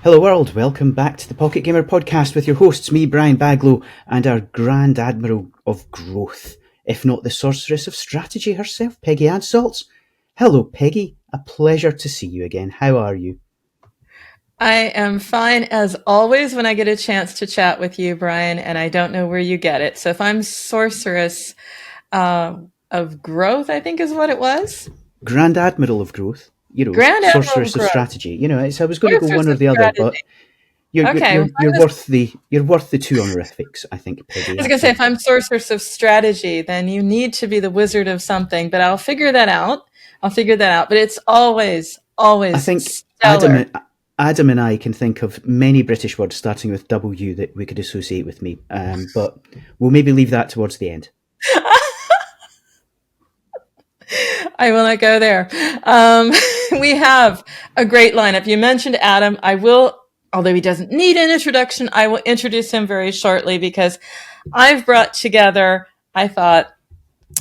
Hello world, welcome back to the PocketGamer Podcast with your hosts, me, Brian Baglow, and our Grand Admiral of Growth, if not the Sorceress of Strategy herself, Peggy and Salz. Hello Peggy, a pleasure to see you again. How are you? I am fine as always when I get a chance to chat with you, Brian, and I don't know where you get it. So if I'm Sorceress of Growth, I think is what it was. Grand Admiral of Growth. You know, Grand Sorceress of Strategy. You know, I was going to go one or the other, but you're worth the two honorifics, I think, Peggy. I was going to say, if I'm Sorceress of Strategy, then you need to be the Wizard of something, but I'll figure that out. But it's always I think stellar. Adam and I can think of many British words starting with W that we could associate with me, but we'll maybe leave that towards the end. I will not go there. We have a great lineup. You mentioned Adam. Although he doesn't need an introduction, I will introduce him very shortly because I've brought together, I thought,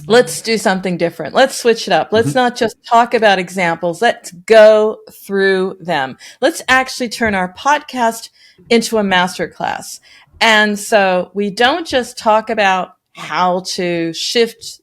let's do something different. Let's switch it up. Let's not just talk about examples. Let's go through them. Let's actually turn our podcast into a masterclass. And so we don't just talk about how to shift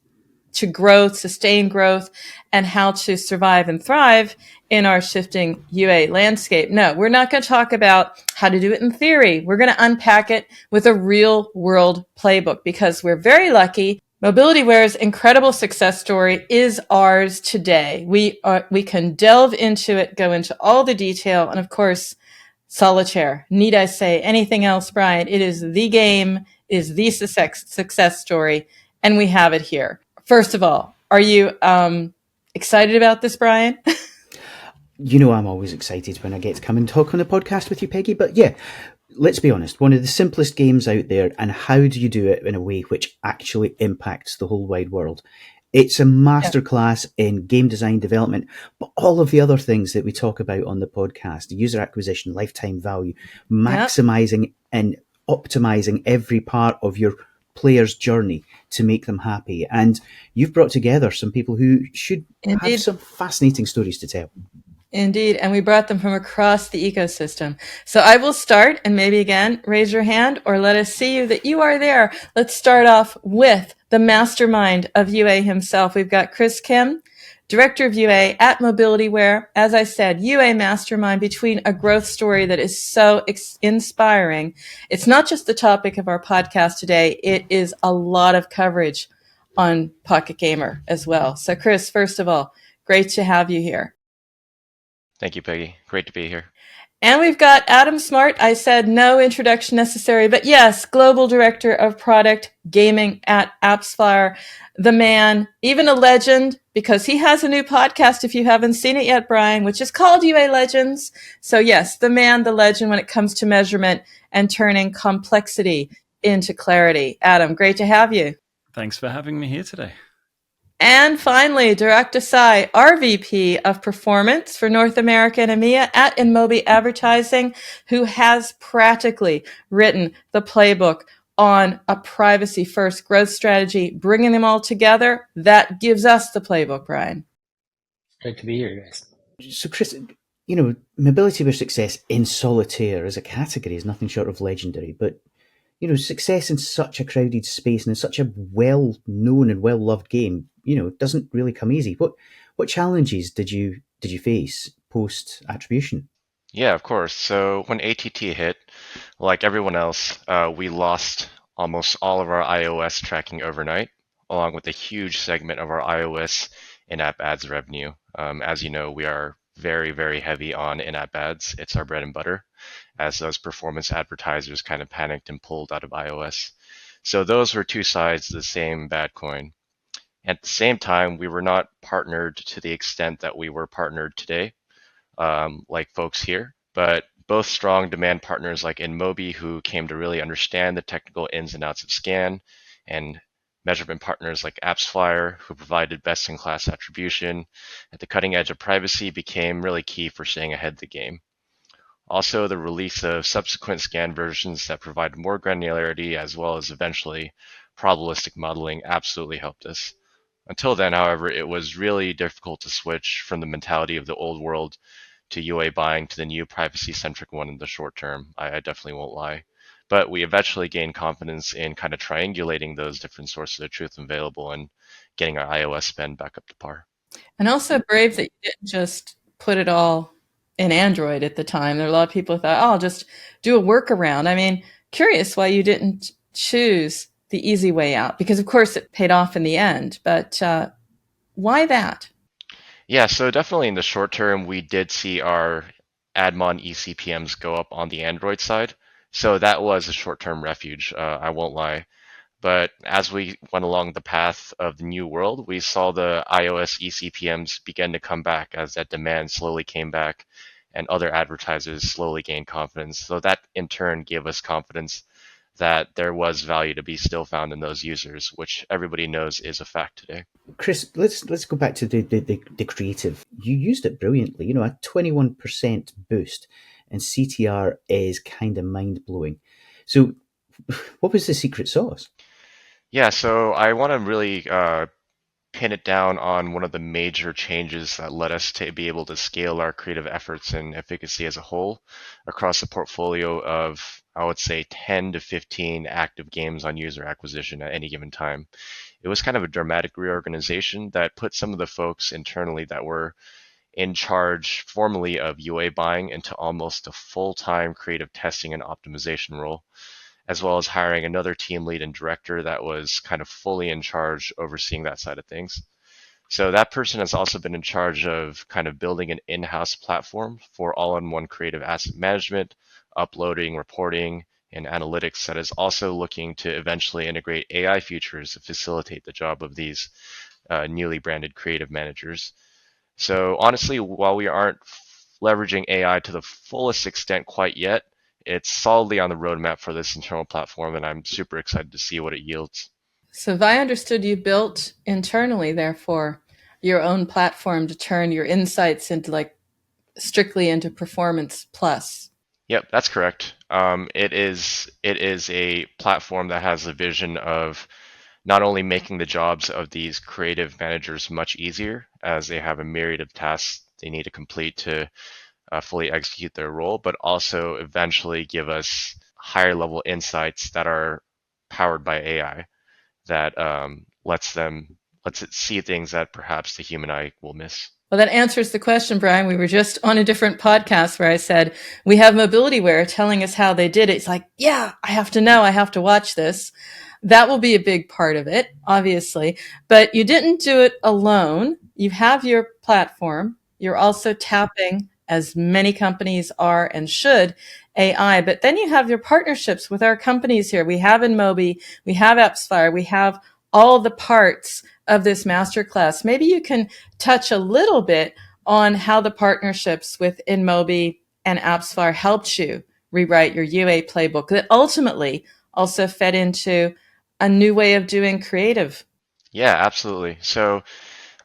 to growth, sustain growth, and how to survive and thrive in our shifting UA landscape. No, we're not going to talk about how to do it in theory. We're going to unpack it with a real world playbook because we're very lucky. MobilityWare's incredible success story is ours today. We can delve into it, go into all the detail, and of course, Solitaire. Need I say anything else, Brian? It is the game, is the success story, and we have it here. First of all, are you excited about this, Brian? You know I'm always excited when I get to come and talk on the podcast with you, Peggy. But yeah, let's be honest, one of the simplest games out there, and how do you do it in a way which actually impacts the whole wide world? It's a masterclass in game design development, but all of the other things that we talk about on the podcast, user acquisition, lifetime value, maximizing and optimizing every part of your player's journey to make them happy. And you've brought together some people who should have some fascinating stories to tell. Indeed. And we brought them from across the ecosystem. So I will start, and maybe again, raise your hand or let us see you that you are there. Let's start off with the mastermind of UA himself. We've got Chris Kim, Director of UA at MobilityWare. As I said, UA mastermind between a growth story that is so inspiring. It's not just the topic of our podcast today. It is a lot of coverage on PocketGamer as well. So Chris, first of all, great to have you here. Thank you, Peggy. Great to be here. And we've got Adam Smart. I said no introduction necessary, but yes, Global Director of Product Gaming at AppsFlyer, the man, even a legend, because he has a new podcast, if you haven't seen it yet, Brian, which is called UA Legends. So yes, the man, the legend when it comes to measurement and turning complexity into clarity. Adam, great to have you. Thanks for having me here today. And finally, Dharak Desai, RVP of Performance for North America and EMEA at InMobi Advertising, who has practically written the playbook on a privacy-first growth strategy, bringing them all together. That gives us the playbook, Brian. Great to be here, guys. So, Chris, you know, MobilityWare success in Solitaire as a category is nothing short of legendary, but you know, success in such a crowded space and in such a well-known and well-loved game, you know, doesn't really come easy. What challenges did you face post Attribution? Yeah, of course. So when ATT hit, like everyone else, we lost almost all of our iOS tracking overnight, along with a huge segment of our iOS in-app ads revenue. As you know, we are very, very heavy on in-app ads. It's our bread and butter, as those performance advertisers kind of panicked and pulled out of iOS. So those were two sides of the same bad coin. At the same time, we were not partnered to the extent that we were partnered today, like folks here, but both strong demand partners like InMobi, who came to really understand the technical ins and outs of scan, and measurement partners like AppsFlyer, who provided best-in-class attribution at the cutting edge of privacy, became really key for staying ahead of the game. Also, the release of subsequent scan versions that provide more granularity, as well as eventually probabilistic modeling absolutely helped us. Until then, however, it was really difficult to switch from the mentality of the old world to UA buying to the new privacy-centric one in the short term. I definitely won't lie. But we eventually gained confidence in kind of triangulating those different sources of truth available and getting our iOS spend back up to par. And also brave that you didn't just put it all in Android at the time. There are a lot of people who thought, oh, I'll just do a workaround. I mean, curious why you didn't choose the easy way out, because of course it paid off in the end, but why that? Yeah, so definitely in the short term, we did see our Admon eCPMs go up on the Android side. So that was a short-term refuge, I won't lie. But as we went along the path of the new world, we saw the iOS eCPMs begin to come back as that demand slowly came back and other advertisers slowly gained confidence. So that in turn gave us confidence that there was value to be still found in those users, which everybody knows is a fact today. Chris, let's go back to the creative. You used it brilliantly. You know, a 21% boost in CTR is kind of mind-blowing. So what was the secret sauce? Yeah, so I want to really pin it down on one of the major changes that led us to be able to scale our creative efforts and efficacy as a whole across a portfolio of, I would say, 10 to 15 active games on user acquisition at any given time. It was kind of a dramatic reorganization that put some of the folks internally that were in charge formally of UA buying into almost a full-time creative testing and optimization role, as well as hiring another team lead and director that was kind of fully in charge overseeing that side of things. So that person has also been in charge of kind of building an in-house platform for all-in-one creative asset management, uploading, reporting, and analytics that is also looking to eventually integrate AI features to facilitate the job of these newly branded creative managers. So honestly, while we aren't leveraging AI to the fullest extent quite yet, it's solidly on the roadmap for this internal platform, and I'm super excited to see what it yields. So if I understood, you built internally, therefore, your own platform to turn your insights into strictly into performance plus. Yep, that's correct. It is a platform that has a vision of not only making the jobs of these creative managers much easier, as they have a myriad of tasks they need to complete to fully execute their role, but also eventually give us higher level insights that are powered by AI that lets it see things that perhaps the human eye will miss. Well, that answers the question, Brian. We were just on a different podcast where I said, we have MobilityWare telling us how they did it. It's like, yeah, I have to know. I have to watch this. That will be a big part of it, obviously. But you didn't do it alone. You have your platform. You're also tapping, as many companies are and should, AI. But then you have your partnerships with our companies here. We have InMobi, we have AppsFlyer, we have all the parts of this masterclass. Maybe you can touch a little bit on how the partnerships with InMobi and AppsFlyer helped you rewrite your UA playbook that ultimately also fed into a new way of doing creative. Yeah, absolutely. So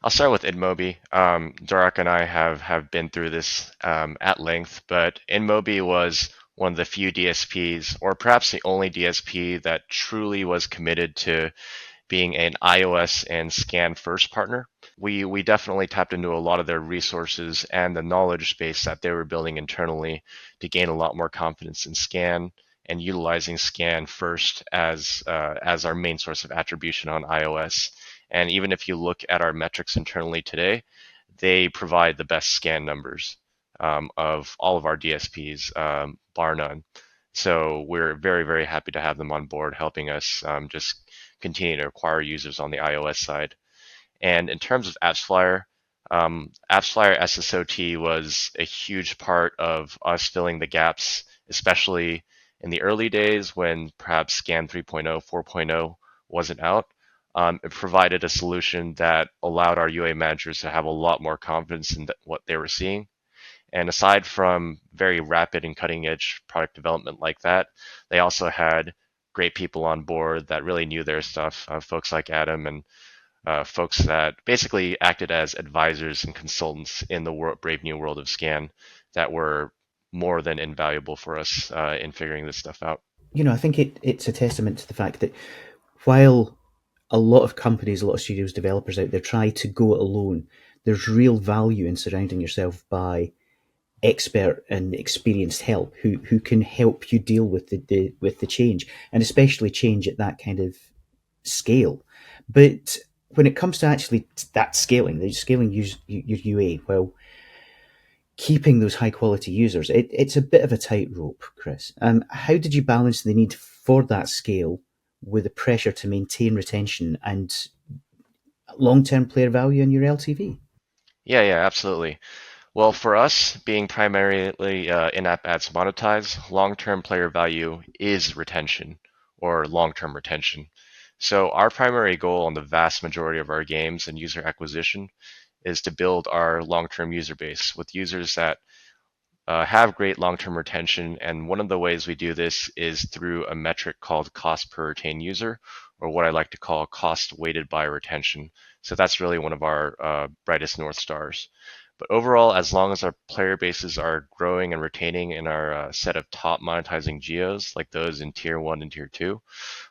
I'll start with InMobi. Dharak and I have been through this at length, but InMobi was one of the few DSPs, or perhaps the only DSP, that truly was committed to being an iOS and scan first partner. We definitely tapped into a lot of their resources and the knowledge base that they were building internally to gain a lot more confidence in scan and utilizing scan first as our main source of attribution on iOS. And even if you look at our metrics internally today, they provide the best scan numbers of all of our DSPs, bar none. So we're very, very happy to have them on board, helping us just continue to acquire users on the iOS side. And in terms of AppsFlyer, AppsFlyer SSOT was a huge part of us filling the gaps, especially in the early days when perhaps Scan 3.0, 4.0 wasn't out. It provided a solution that allowed our UA managers to have a lot more confidence in what they were seeing. And aside from very rapid and cutting edge product development like that, they also had great people on board that really knew their stuff, folks like Adam and folks that basically acted as advisors and consultants in the brave new world of Scan that were more than invaluable for us in figuring this stuff out. You know, I think it's a testament to the fact that while a lot of companies, a lot of studios, developers out there try to go it alone, there's real value in surrounding yourself by expert and experienced help who can help you deal with the change, and especially change at that kind of scale. But when it comes to actually that scaling, the scaling your UA, well, keeping those high quality users, it's a bit of a tightrope, Chris. How did you balance the need for that scale with the pressure to maintain retention and long term player value in your LTV? Yeah, absolutely. Well, for us, being primarily in-app ads monetized, long-term player value is retention or long-term retention. So our primary goal on the vast majority of our games and user acquisition is to build our long-term user base with users that have great long-term retention. And one of the ways we do this is through a metric called cost per retained user, or what I like to call cost weighted by retention. So that's really one of our brightest North Stars. But overall, as long as our player bases are growing and retaining in our set of top monetizing geos, like those in tier 1 and tier 2,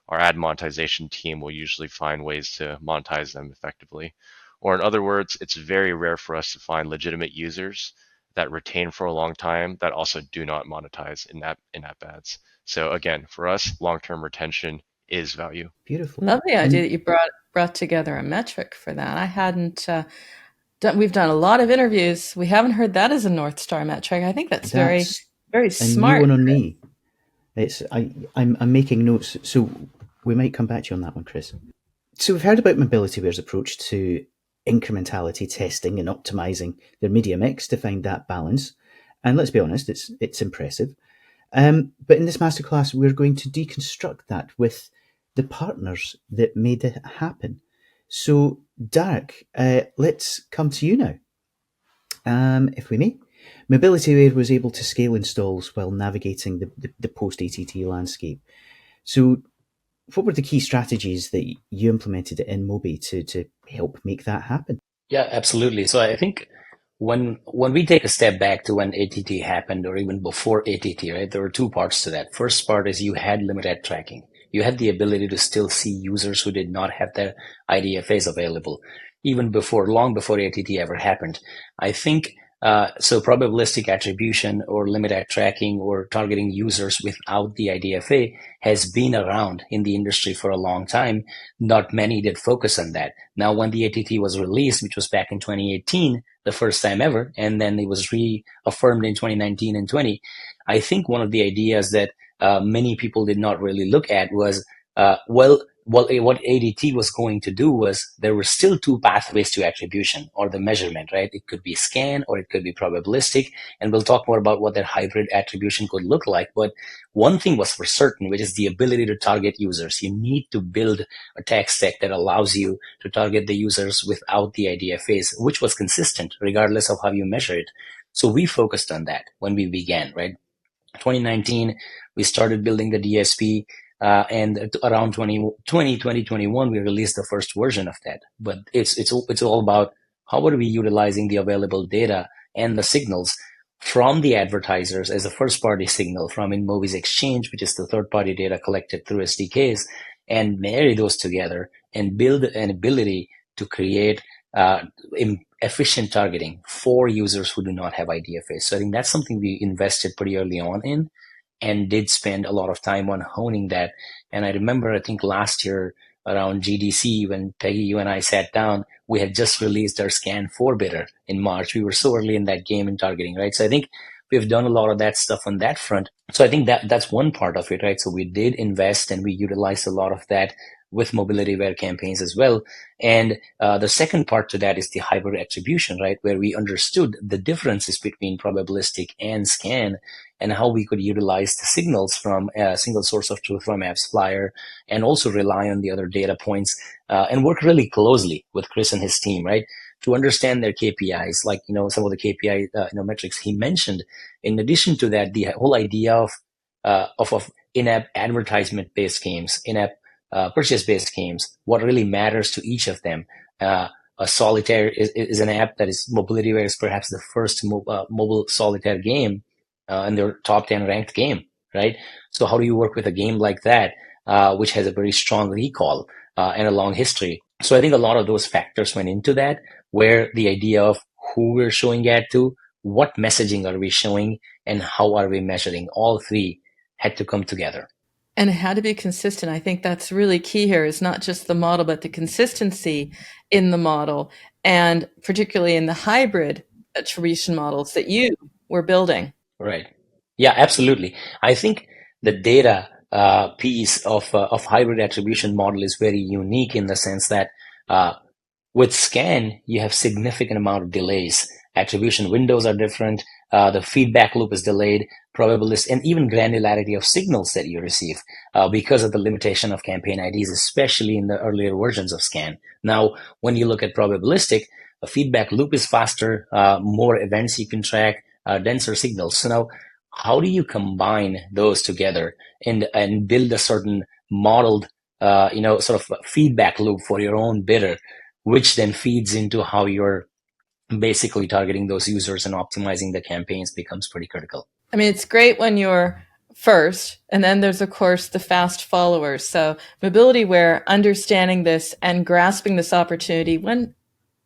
our ad monetization team will usually find ways to monetize them effectively. Or in other words, it's very rare for us to find legitimate users that retain for a long time that also do not monetize in-app ads. So again, for us, long-term retention is value. Beautiful. Love the idea that you brought together a metric for that. I hadn't. We've done a lot of interviews. We haven't heard that as a North Star metric. I think that's very, very smart. A new one on me. I'm making notes, so we might come back to you on that one, Chris. So we've heard about MobilityWare's approach to incrementality testing and optimizing their media mix to find that balance. And let's be honest, it's impressive. But in this masterclass, we're going to deconstruct that with the partners that made it happen. So, Dharak, let's come to you now. If we may. MobilityWare was able to scale installs while navigating the post-ATT landscape. So, what were the key strategies that you implemented at InMobi to help make that happen? Yeah, absolutely. So I think when we take a step back to when ATT happened, or even before ATT, right, there were two parts to that. First part is you had limited tracking. You had the ability to still see users who did not have their IDFAs available, even long before ATT ever happened. I think so probabilistic attribution or limited tracking or targeting users without the IDFA has been around in the industry for a long time. Not many did focus on that. Now, when the ATT was released, which was back in 2018, the first time ever, and then it was reaffirmed in 2019 and 20, I think one of the ideas that many people did not really look at was, what ADT was going to do was there were still two pathways to attribution or the measurement, right? It could be scan or it could be probabilistic. And we'll talk more about what that hybrid attribution could look like. But one thing was for certain, which is the ability to target users. You need to build a tech stack that allows you to target the users without the IDFAs, which was consistent regardless of how you measure it. So we focused on that when we began, right? 2019, we started building the DSP. And around 2021, we released the first version of that. But it's all about how are we utilizing the available data and the signals from the advertisers as a first-party signal from InMobi's exchange, which is the third-party data collected through SDKs, and marry those together and build an ability to create efficient targeting for users who do not have IDFA. So I think that's something we invested pretty early on in, and did spend a lot of time on honing that. And I remember, I think last year around GDC, when Peggy, you and I sat down, we had just released our Scan 4 bidder in March. We were so early in that game in targeting, right? So I think we've done a lot of that stuff on that front. So I think that's one part of it, right? So we did invest and we utilized a lot of that with MobilityWare campaigns as well. And the second part to that is the hybrid attribution, right? Where we understood the differences between probabilistic and scan and how we could utilize the signals from a single source of truth from AppsFlyer and also rely on the other data points and work really closely with Chris and his team, right? To understand their KPIs, like, some of the KPI, metrics he mentioned. In addition to that, the whole idea of in-app advertisement-based games, in-app purchase-based games, what really matters to each of them. A Solitaire is an app that is MobilityWare is perhaps the first mobile Solitaire game and their top 10 ranked game, right? So how do you work with a game like that which has a very strong recall and a long history. So I think a lot of those factors went into that, where the idea of who we're showing ad to, what messaging are we showing, and how are we measuring, all three had to come together. And it had to be consistent. I think that's really key here, is not just the model, but the consistency in the model, and particularly in the hybrid attribution models that you were building. Right. Yeah, absolutely. I think the data piece of hybrid attribution model is very unique in the sense that with scan, you have significant amount of delays. Attribution windows are different. The feedback loop is delayed, probabilistic, and even granularity of signals that you receive because of the limitation of campaign IDs, especially in the earlier versions of scan. Now, when you look at probabilistic, a feedback loop is faster, more events you can track, denser signals. So now, how do you combine those together and build a certain modeled, sort of feedback loop for your own bidder, which then feeds into how you're basically targeting those users and optimizing the campaigns becomes pretty critical. I mean, it's great when you're first, and then there's, of course, the fast followers. So MobilityWare understanding this and grasping this opportunity when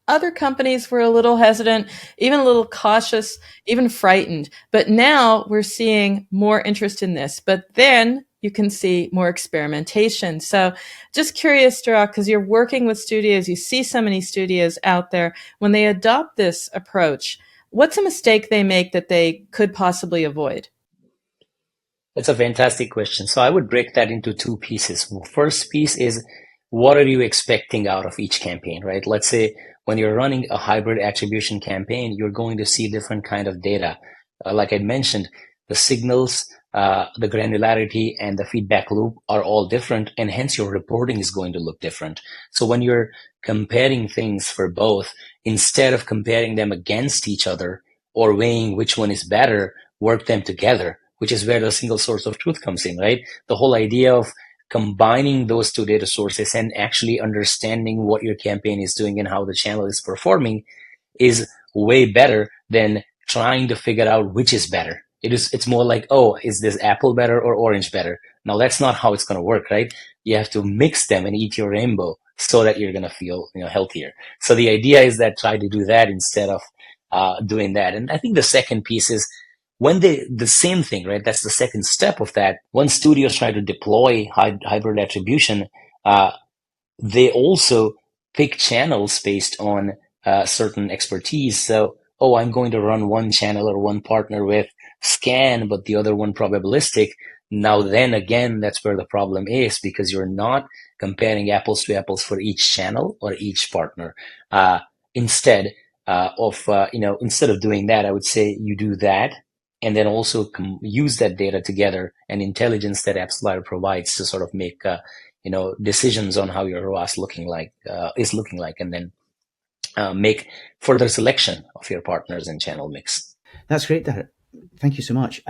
other companies were a little hesitant, even a little cautious, even frightened. But now we're seeing more interest in this. But then you can see more experimentation. So just curious, Dharak, because you're working with studios, you see so many studios out there, when they adopt this approach, what's a mistake they make that they could possibly avoid? That's a fantastic question. So I would break that into two pieces. First piece is, what are you expecting out of each campaign, right? Let's say when you're running a hybrid attribution campaign, you're going to see different kind of data. Like I mentioned, the signals, the granularity, and the feedback loop are all different, and hence your reporting is going to look different. So when you're comparing things for both, instead of comparing them against each other or weighing which one is better, work them together, which is where the single source of truth comes in, right? The whole idea of combining those two data sources and actually understanding what your campaign is doing and how the channel is performing is way better than trying to figure out which is better. It's more like, oh, is this apple better or orange better? Now that's not how it's going to work, right? You have to mix them and eat your rainbow so that you're going to feel, healthier. So the idea is that try to do that instead of doing that. And I think the second piece is, when the same thing, right? That's the second step of that. When studios try to deploy hybrid attribution, they also pick channels based on certain expertise. So, I'm going to run one channel or one partner with scan, but the other one probabilistic. Now then again, that's where the problem is, because you're not comparing apples to apples for each channel or each partner. Instead of doing that, I would say you do that, and then also use that data together and intelligence that AppsFlyer provides to sort of make decisions on how your ROAS is looking like, and then make further selection of your partners and channel mix. That's great, Dharak. Thank you so much.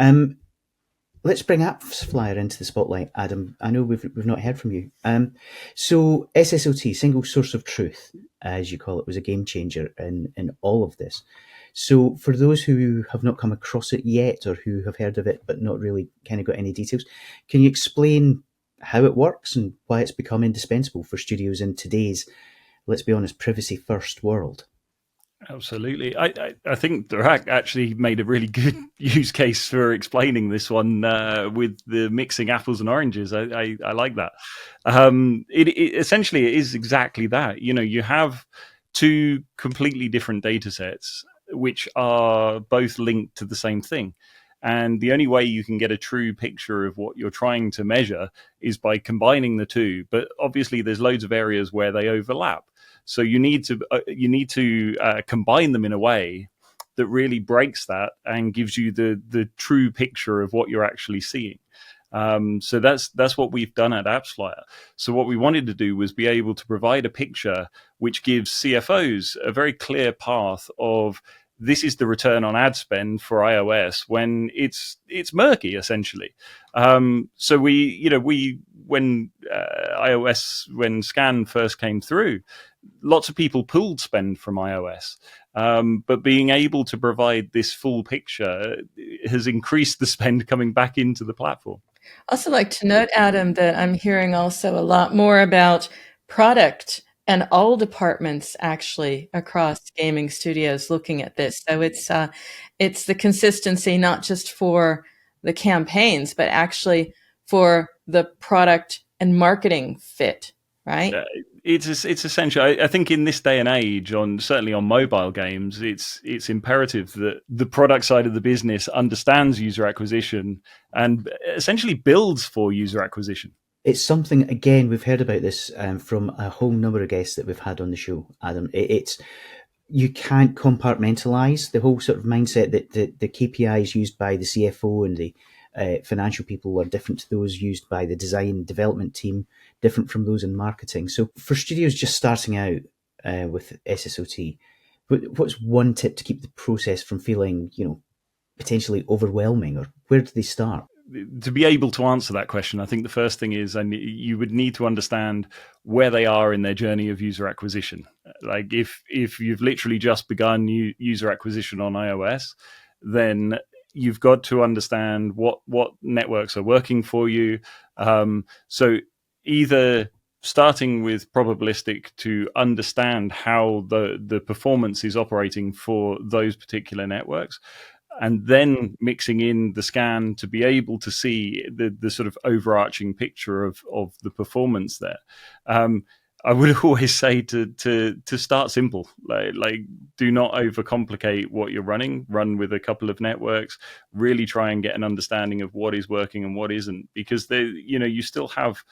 Let's bring AppsFlyer into the spotlight, Adam. I know we've not heard from you. So SSOT, single source of truth, as you call it, was a game changer in all of this. So for those who have not come across it yet, or who have heard of it but not really kind of got any details, can you explain how it works and why it's become indispensable for studios in today's, let's be honest, privacy first world? Absolutely. I think Dharak actually made a really good use case for explaining this one with the mixing apples and oranges. I like that. Essentially, it is exactly that. You have two completely different data sets which are both linked to the same thing. And the only way you can get a true picture of what you're trying to measure is by combining the two. But obviously, there's loads of areas where they overlap. So you need to combine them in a way that really breaks that and gives you the true picture of what you're actually seeing. So that's what we've done at AppsFlyer. So what we wanted to do was be able to provide a picture which gives CFOs a very clear path of, this is the return on ad spend for iOS when it's murky, essentially. So when Scan first came through, lots of people pulled spend from iOS, but being able to provide this full picture has increased the spend coming back into the platform. Also like to note, Adam, that I'm hearing also a lot more about product and all departments actually across gaming studios looking at this. So it's the consistency not just for the campaigns, but actually for the product and marketing fit, right? It's essential. I think in this day and age, certainly on mobile games, it's imperative that the product side of the business understands user acquisition and essentially builds for user acquisition. It's something, again, we've heard about this from a whole number of guests that we've had on the show, Adam. It's you can't compartmentalize the whole sort of mindset that the KPIs used by the CFO and the financial people are different to those used by the design and development team, different from those in marketing. So for studios just starting out with SSOT, what's one tip to keep the process from feeling, potentially overwhelming, or where do they start? To be able to answer that question, I think the first thing is, and you would need to understand where they are in their journey of user acquisition. Like if you've literally just begun user acquisition on iOS, then you've got to understand what networks are working for you. So either starting with probabilistic to understand how the performance is operating for those particular networks, and then mixing in the scan to be able to see the sort of overarching picture of the performance there. I would always say to start simple, like do not overcomplicate what you're running. Run with a couple of networks, really try and get an understanding of what is working and what isn't, because you still have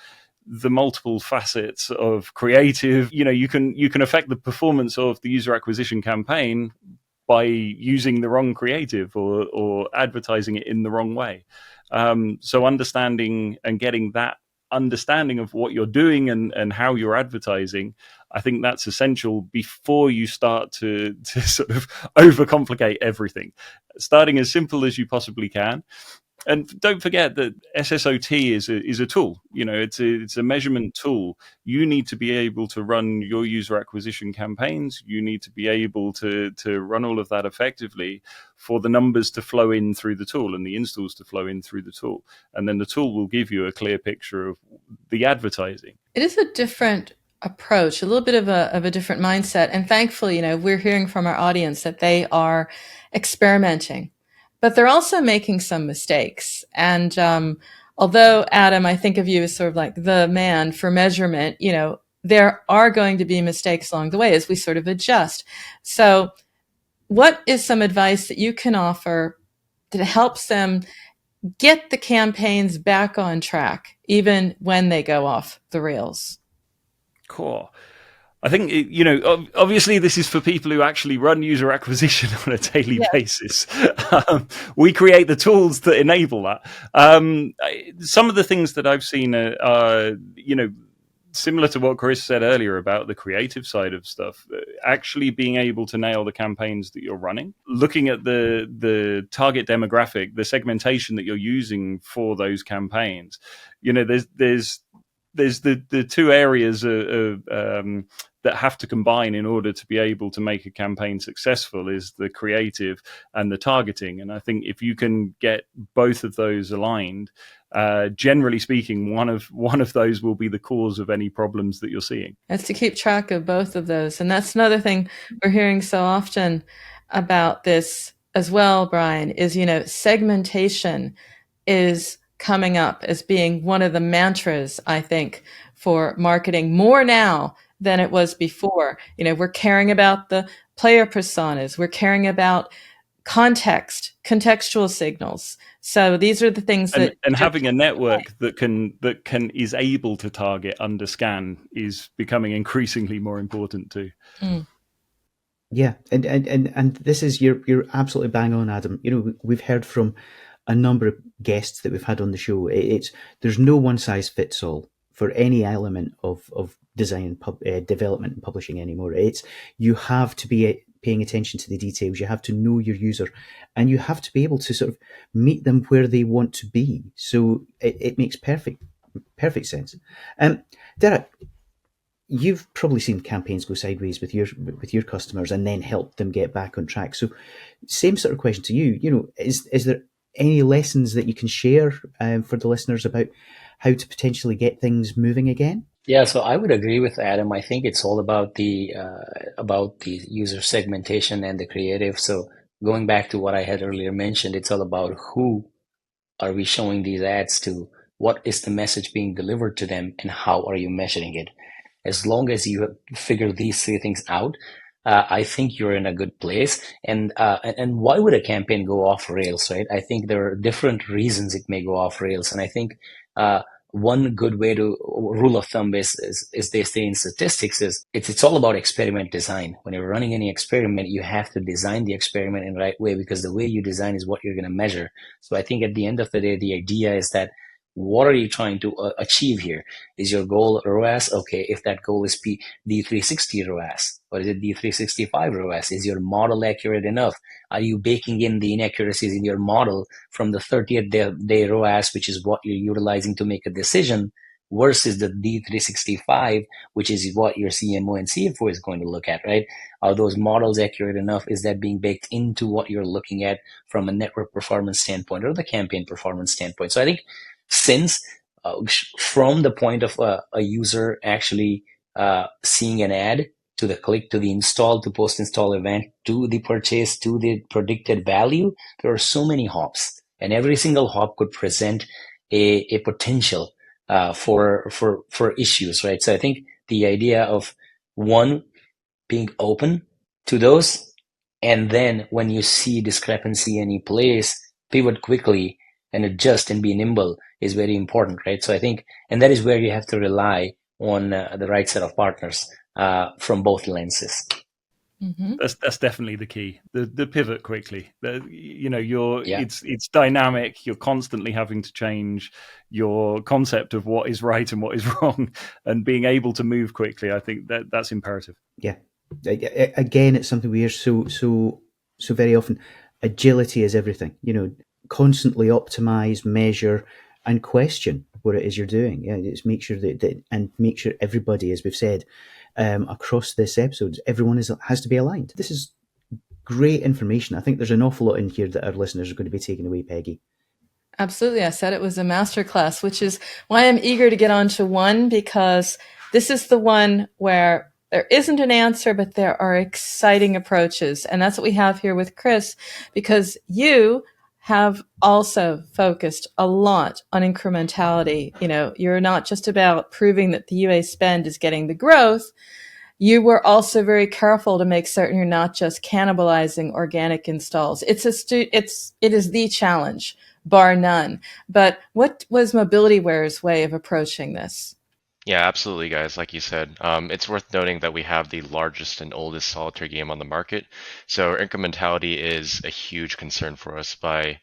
the multiple facets of creative. You can affect the performance of the user acquisition campaign by using the wrong creative or advertising it in the wrong way. So understanding and getting that understanding of what you're doing and how you're advertising, I think that's essential before you start to sort of overcomplicate everything. Starting as simple as you possibly can. And don't forget that SSOT is a tool. It's a measurement tool. You need to be able to run your user acquisition campaigns. You need to be able to run all of that effectively for the numbers to flow in through the tool and the installs to flow in through the tool. And then the tool will give you a clear picture of the advertising. It is a different approach, a little bit of a different mindset. And thankfully, we're hearing from our audience that they are experimenting. But they're also making some mistakes. And although, Adam, I think of you as sort of like the man for measurement, there are going to be mistakes along the way as we sort of adjust. So what is some advice that you can offer that helps them get the campaigns back on track, even when they go off the rails? Cool. I think, obviously this is for people who actually run user acquisition on a daily basis. We create the tools that enable that. Some of the things that I've seen are similar to what Chris said earlier about the creative side of stuff, actually being able to nail the campaigns that you're running, looking at the target demographic, the segmentation that you're using for those campaigns. There's the two areas that have to combine in order to be able to make a campaign successful is the creative and the targeting. And I think if you can get both of those aligned, generally speaking, one of those will be the cause of any problems that you're seeing. It's to keep track of both of those. And that's another thing we're hearing so often about this as well, Brian, is, segmentation is coming up as being one of the mantras, I think, for marketing more now than it was before. We're caring about the player personas. We're caring about contextual signals. So these are the things that and having a network that is able to target under scan is becoming increasingly more important too. Mm. Yeah, and this is you're absolutely bang on, Adam. We've heard from a number of guests that we've had on the show. There's no one size fits all for any element of design, development and publishing anymore. You have to be paying attention to the details. You have to know your user, and you have to be able to sort of meet them where they want to be. So it makes perfect sense. Dharak, you've probably seen campaigns go sideways with your customers and then help them get back on track. So same sort of question to you. Is there any lessons that you can share for the listeners about how to potentially get things moving again? Yeah, so I would agree with Adam. I think it's all about the user segmentation and the creative. So going back to what I had earlier mentioned, it's all about who are we showing these ads to, what is the message being delivered to them, and how are you measuring it. As long as you figure these three things out, I think you're in a good place. And why would a campaign go off rails, right? I think there are different reasons it may go off rails, and I think one good way to rule of thumb is they say in statistics is it's all about experiment design. When you're running any experiment, you have to design the experiment in the right way, because the way you design is what you're going to measure. So I think at the end of the day, the idea is that what are you trying to achieve here? Is your goal ROAS? Okay, if that goal is D360 ROAS, or is it D365 ROAS? Is your model accurate enough? Are you baking in the inaccuracies in your model from the 30th day ROAS, which is what you're utilizing to make a decision, versus the D365, which is what your CMO and CFO is going to look at, right? Are those models accurate enough? Is that being baked into what you're looking at from a network performance standpoint or the campaign performance standpoint? So I think since from the point of a user actually seeing an ad, to the click, to the install, to post-install event, to the purchase, to the predicted value, there are so many hops, and every single hop could present a potential for issues, right? So I think the idea of one, being open to those, and then when you see discrepancy any place, pivot quickly and adjust and be nimble is very important, right? So I think, and that is where you have to rely on the right set of partners from both lenses. Mm-hmm. That's definitely the key. The pivot quickly. It's dynamic. You're constantly having to change your concept of what is right and what is wrong, and being able to move quickly. I think that's imperative. Yeah. Again, it's something we hear so very often. Agility is everything. Constantly optimize, measure, and question what it is you're doing. Yeah, just make sure that and make sure everybody, as we've said, across this episode, everyone has to be aligned. This is great information. I think there's an awful lot in here that our listeners are going to be taking away, Peggy. Absolutely. I said it was a masterclass, which is why I'm eager to get on to one, because this is the one where there isn't an answer, but there are exciting approaches. And that's what we have here with Chris, because you have also focused a lot on incrementality. You're not just about proving that the UA spend is getting the growth. You were also very careful to make certain you're not just cannibalizing organic installs. It is the challenge, bar none. But what was MobilityWare's way of approaching this? Yeah, absolutely, guys. Like you said, it's worth noting that we have the largest and oldest solitaire game on the market. So incrementality is a huge concern for us. By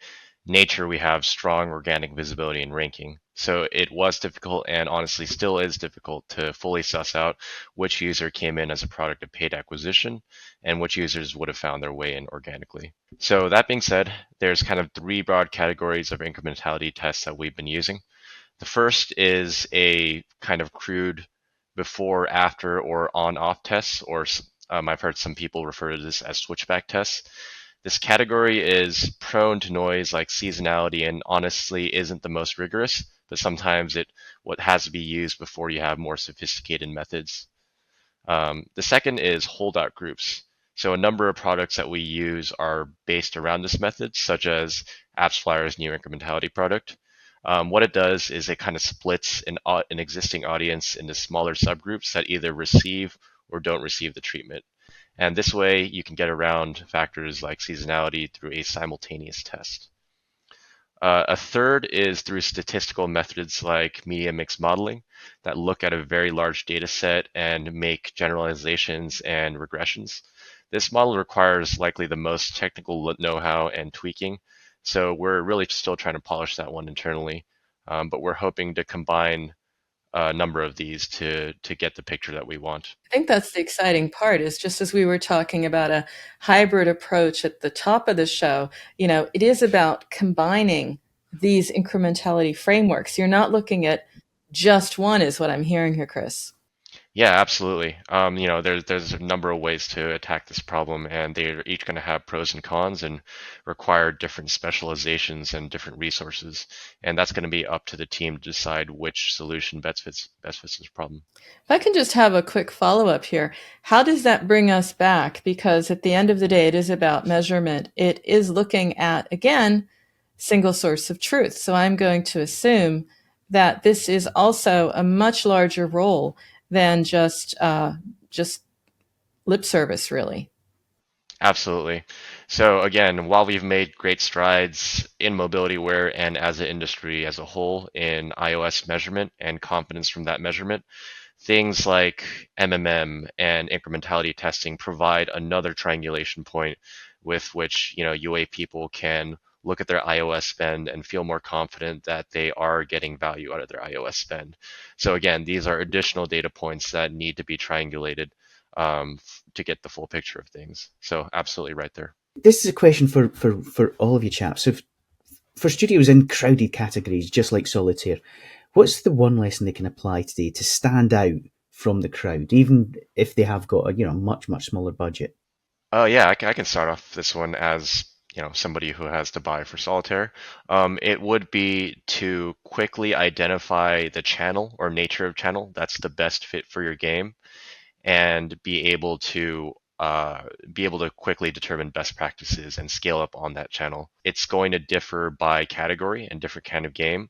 nature, we have strong organic visibility and ranking. So it was difficult, and honestly still is difficult, to fully suss out which user came in as a product of paid acquisition and which users would have found their way in organically. So that being said, there's kind of three broad categories of incrementality tests that we've been using. The first is a kind of crude before, after, or on-off tests, or I've heard some people refer to this as switchback tests. This category is prone to noise like seasonality and honestly isn't the most rigorous, but sometimes what has to be used before you have more sophisticated methods. The second is holdout groups. So a number of products that we use are based around this method, such as AppsFlyer's new incrementality product. What it does is it kind of splits an existing audience into smaller subgroups that either receive or don't receive the treatment. And this way you can get around factors like seasonality through a simultaneous test. A third is through statistical methods like media mix modeling that look at a very large data set and make generalizations and regressions. This model requires likely the most technical know-how and tweaking. So we're really still trying to polish that one internally, but we're hoping to combine a number of these to get the picture that we want. I think that's the exciting part, is just as we were talking about a hybrid approach at the top of the show, it is about combining these incrementality frameworks. You're not looking at just one, is what I'm hearing here, Chris. Yeah, absolutely. There's a number of ways to attack this problem, and they're each going to have pros and cons and require different specializations and different resources. And that's going to be up to the team to decide which solution best fits this problem. If I can just have a quick follow-up here, how does that bring us back? Because at the end of the day, it is about measurement. It is looking at, again, single source of truth. So I'm going to assume that this is also a much larger role than just lip service, really. Absolutely. So again, while we've made great strides in MobilityWare and as an industry as a whole in iOS measurement and confidence from that measurement, things like MMM and incrementality testing provide another triangulation point with which, UA people can look at their iOS spend and feel more confident that they are getting value out of their iOS spend. So again, these are additional data points that need to be triangulated to get the full picture of things. So absolutely right there. This is a question for all of you chaps. So for studios in crowded categories, just like Solitaire, what's the one lesson they can apply today to stand out from the crowd, even if they have got a much smaller budget? Oh yeah, I can start off this one as somebody who has to buy for Solitaire. It would be to quickly identify the channel or nature of channel that's the best fit for your game, and be able to quickly determine best practices and scale up on that channel. It's going to differ by category and different kind of game,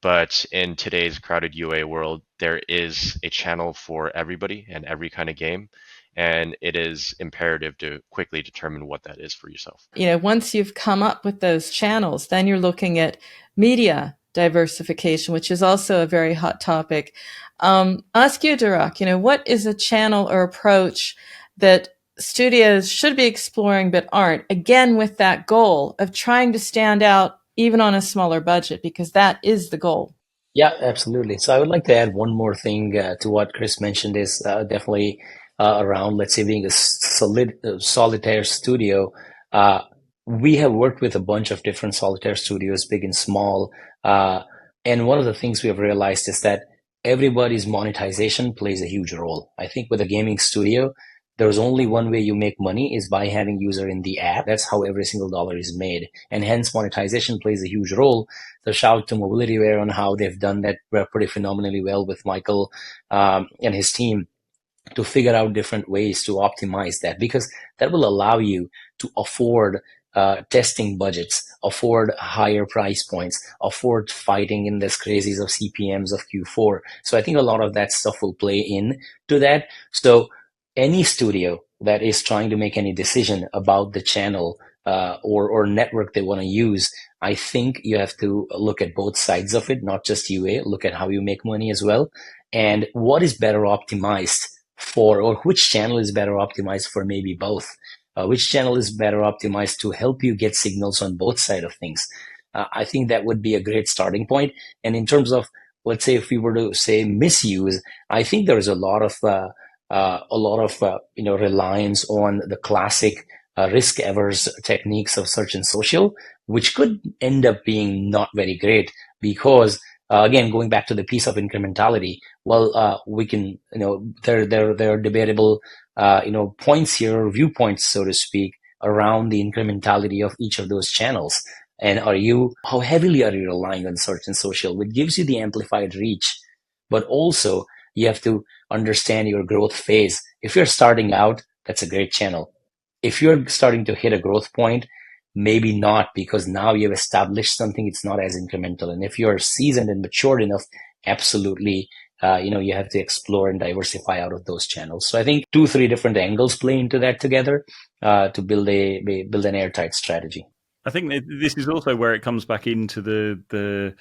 but in today's crowded UA world, there is a channel for everybody and every kind of game, and it is imperative to quickly determine what that is for yourself. Once you've come up with those channels, then you're looking at media diversification, which is also a very hot topic. Ask you, Dharak, what is a channel or approach that studios should be exploring but aren't, again, with that goal of trying to stand out even on a smaller budget, because that is the goal. Yeah, absolutely. So I would like to add one more thing to what Chris mentioned is definitely around, let's say, being a solitaire studio. We have worked with a bunch of different solitaire studios, big and small. And one of the things we have realized is that everybody's monetization plays a huge role. I think with a gaming studio, there's only one way you make money is by having user in the app. That's how every single dollar is made. And hence monetization plays a huge role. So shout out to MobilityWare on how they've done that pretty phenomenally well with Michael and his team to figure out different ways to optimize that, because that will allow you to afford testing budgets, afford higher price points, afford fighting in this crazies of CPMs of Q4. So I think a lot of that stuff will play in to that. So any studio that is trying to make any decision about the channel or network they want to use, I think you have to look at both sides of it, not just UA, look at how you make money as well. And what is better optimized for, or which channel is better optimized for maybe both. Which channel is better optimized to help you get signals on both sides of things. I think that would be a great starting point. And in terms of, let's say, if we were to say misuse, I think there's a lot of reliance on the classic risk averse techniques of search and social, which could end up being not very great because, again, going back to the piece of incrementality, we can, there are debatable, points here, viewpoints, so to speak, around the incrementality of each of those channels. And how heavily are you relying on search and social, which gives you the amplified reach, but also you have to understand your growth phase. If you're starting out, that's a great channel. If you're starting to hit a growth point, maybe not, because now you've established something, it's not as incremental. And if you're seasoned and matured enough, absolutely, you have to explore and diversify out of those channels. So I think 2-3 different angles play into that together to build an airtight strategy. I think this is also where it comes back into the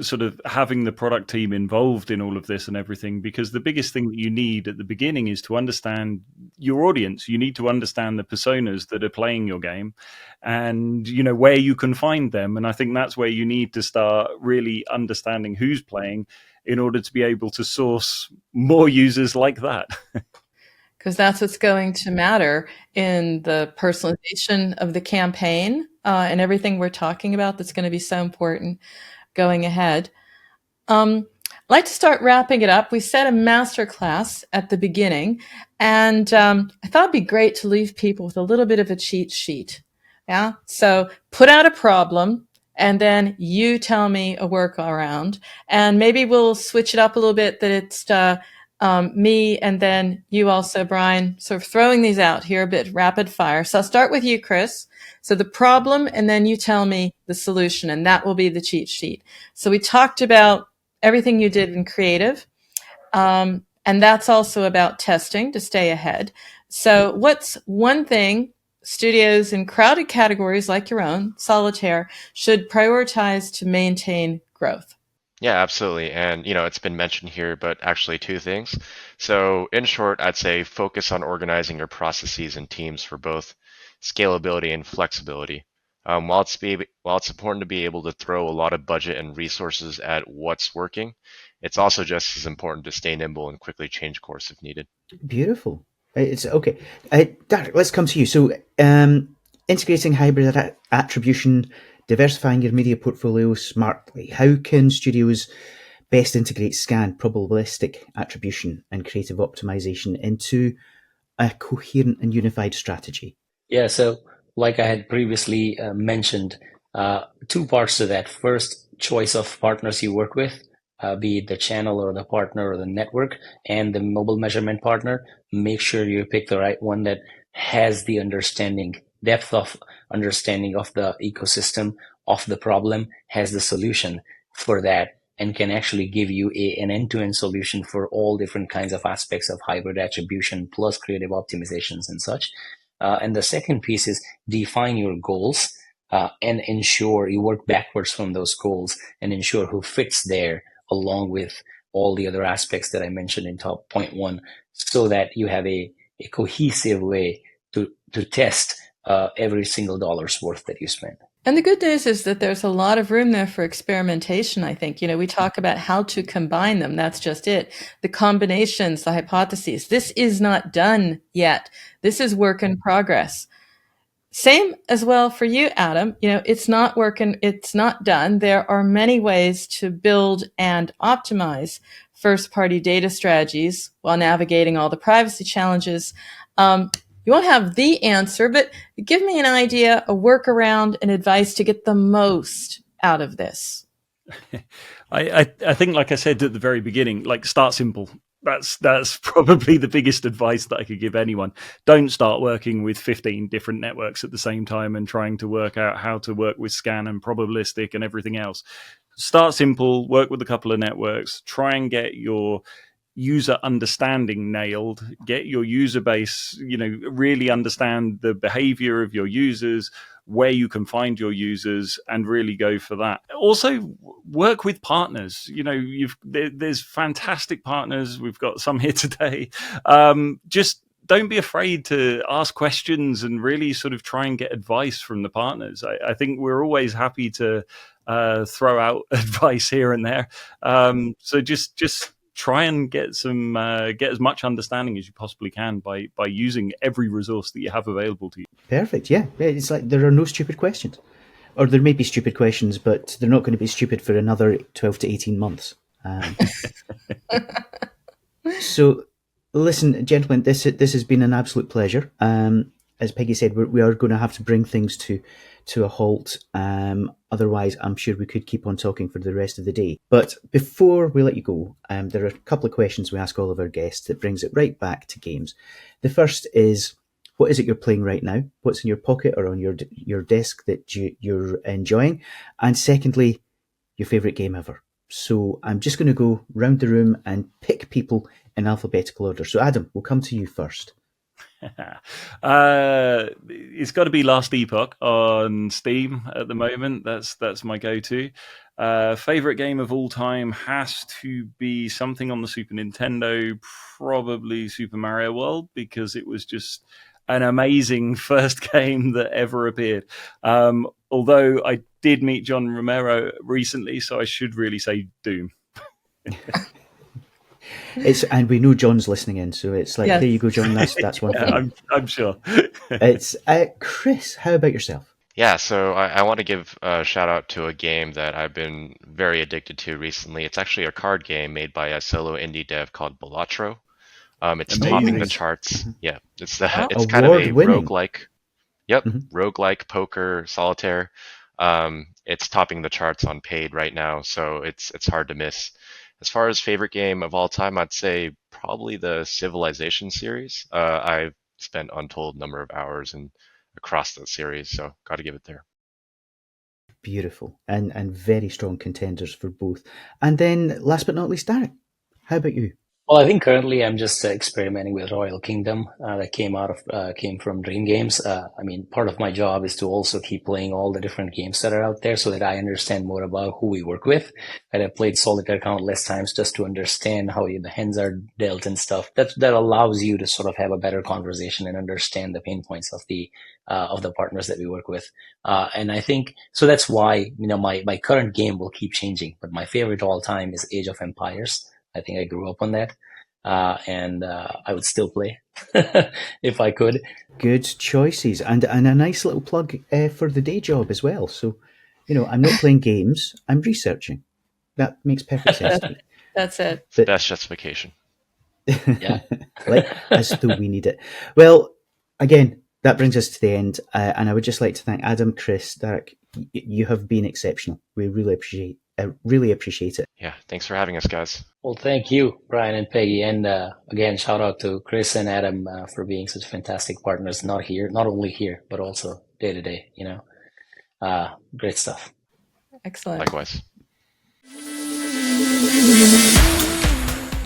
sort of having the product team involved in all of this and everything, because the biggest thing that you need at the beginning is to understand your audience. You need to understand the personas that are playing your game and, where you can find them. And I think that's where you need to start really understanding who's playing in order to be able to source more users like that. Because that's what's going to matter in the personalization of the campaign and everything we're talking about that's going to be so important going ahead. I'd like to start wrapping it up. We set a masterclass at the beginning, and I thought it'd be great to leave people with a little bit of a cheat sheet. Yeah. So put out a problem, and then you tell me a workaround, and maybe we'll switch it up a little bit. That it's me, and then you also, Brian, sort of throwing these out here a bit rapid fire. So I'll start with you, Chris. So the problem, and then you tell me the solution, and that will be the cheat sheet. So we talked about everything you did in creative. And that's also about testing to stay ahead. So what's one thing studios in crowded categories like your own, Solitaire, should prioritize to maintain growth? Yeah, absolutely. And, it's been mentioned here, but actually two things. So in short, I'd say focus on organizing your processes and teams for both scalability and flexibility. While it's important to be able to throw a lot of budget and resources at what's working, it's also just as important to stay nimble and quickly change course if needed. Beautiful. It's okay. Dharak, let's come to you. So, integrating hybrid attribution, diversifying your media portfolio smartly. How can studios best integrate scan, probabilistic attribution, and creative optimization into a coherent and unified strategy? Yeah, so like I had previously mentioned, two parts to that. First, choice of partners you work with, be it the channel or the partner or the network, and the mobile measurement partner. Make sure you pick the right one that has the depth of understanding of the ecosystem, of the problem, has the solution for that, and can actually give you an end-to-end solution for all different kinds of aspects of hybrid attribution plus creative optimizations and such. And the second piece is define your goals and ensure you work backwards from those goals and ensure who fits there along with all the other aspects that I mentioned in top point one, so that you have a cohesive way to test every single dollar's worth that you spend. And the good news is that there's a lot of room there for experimentation, I think. We talk about how to combine them. That's just it. The combinations, the hypotheses. This is not done yet. This is work in progress. Same as well for you, Adam. It's not working. It's not done. There are many ways to build and optimize first-party data strategies while navigating all the privacy challenges. You won't have the answer, but give me an idea, a workaround, and advice to get the most out of this. I think, like I said at the very beginning, start simple. That's probably the biggest advice that I could give anyone. Don't start working with 15 different networks at the same time and trying to work out how to work with scan and probabilistic and everything else. Start simple, work with a couple of networks, try and get your user understanding nailed, get your user base, really understand the behavior of your users, where you can find your users, and really go for that. Also, work with partners. There's fantastic partners. We've got some here today. Just don't be afraid to ask questions and really sort of try and get advice from the partners. I think we're always happy to throw out advice here and there. So just try and get as much understanding as you possibly can by using every resource that you have available to you. Perfect. Yeah. It's like there are no stupid questions. Or there may be stupid questions, but they're not going to be stupid for another 12 to 18 months. So, listen, gentlemen, this has been an absolute pleasure. As Peggy said, we are going to have to bring things to a halt. Otherwise, I'm sure we could keep on talking for the rest of the day. But before we let you go, there are a couple of questions we ask all of our guests that brings it right back to games. The first is, what is it you're playing right now? What's in your pocket or on your desk that you're enjoying? And secondly, your favourite game ever. So I'm just going to go round the room and pick people in alphabetical order. So Adam, we'll come to you first. It's got to be Last Epoch on Steam at the moment. That's my go-to. Favorite game of all time has to be something on the Super Nintendo, probably Super Mario World, because it was just an amazing first game that ever appeared. Although I did meet John Romero recently, so I should really say Doom. And we know John's listening in, so it's like, yes. There you go, John. That's one thing. I'm sure. It's Chris. How about yourself? Yeah, so I want to give a shout out to a game that I've been very addicted to recently. It's actually a card game made by a solo indie dev called Balatro. It's topping the Amazing. charts. Yeah, Wow. it's kind of a Award-winning. roguelike. Yep, Mhm. roguelike poker solitaire. It's topping the charts on paid right now, so it's hard to miss. As far as favorite game of all time, I'd say probably the Civilization series. I've spent untold number of hours and across that series, so got to give it there. Beautiful. And very strong contenders for both. And then, last but not least, Dharak, how about you? Well, I think currently I'm just experimenting with Royal Kingdom that came from Dream Games. I mean, part of my job is to also keep playing all the different games that are out there so that I understand more about who we work with. And I've played Solitaire countless times just to understand how the hands are dealt and stuff. That allows you to sort of have a better conversation and understand the pain points of the partners that we work with. And I think so. That's why my current game will keep changing, but my favorite all time is Age of Empires. I think I grew up on that. And I would still play if I could. Good choices. And a nice little plug for the day job as well. So, I'm not playing games, I'm researching. That makes perfect sense to me. That's it. But, Best justification. Yeah. as though we need it. Well, again, that brings us to the end. And I would just like to thank Adam, Chris, Dharak. You have been exceptional. We really appreciate it. Yeah, thanks for having us, guys. Well, thank you, Brian and Peggy. And again, shout out to Chris and Adam for being such fantastic partners, not only here, but also day to day, great stuff. Excellent. Likewise.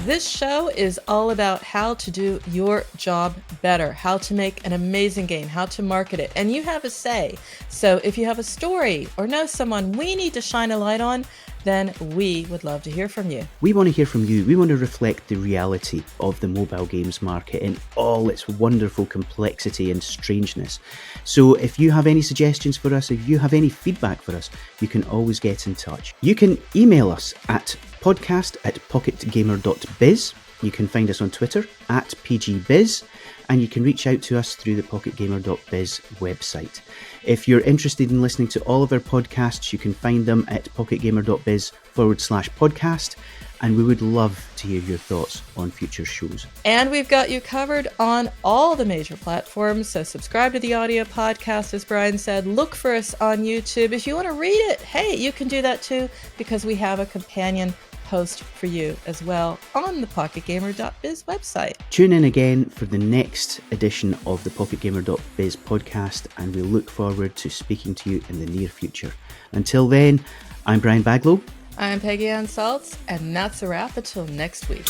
This show is all about how to do your job better, how to make an amazing game, how to market it, and you have a say. So if you have a story or know someone we need to shine a light on, then we would love to hear from you. We want to hear from you. We want to reflect the reality of the mobile games market in all its wonderful complexity and strangeness. So if you have any suggestions for us, if you have any feedback for us, you can always get in touch. You can email us at podcast@pocketgamer.biz. You can find us on Twitter @PGBiz, and you can reach out to us through the pocketgamer.biz website. If you're interested in listening to all of our podcasts, you can find them at pocketgamer.biz/podcast, and we would love to hear your thoughts on future shows. And we've got you covered on all the major platforms, so subscribe to the audio podcast, as Brian said. Look for us on YouTube. If you want to read it, hey, you can do that too, because we have a companion post for you as well on the pocketgamer.biz website. Tune in again for the next edition of the pocketgamer.biz podcast, and we look forward to speaking to you in the near future. Until then, I'm Brian Baglow. I'm Peggy Salz, and that's a wrap until next week.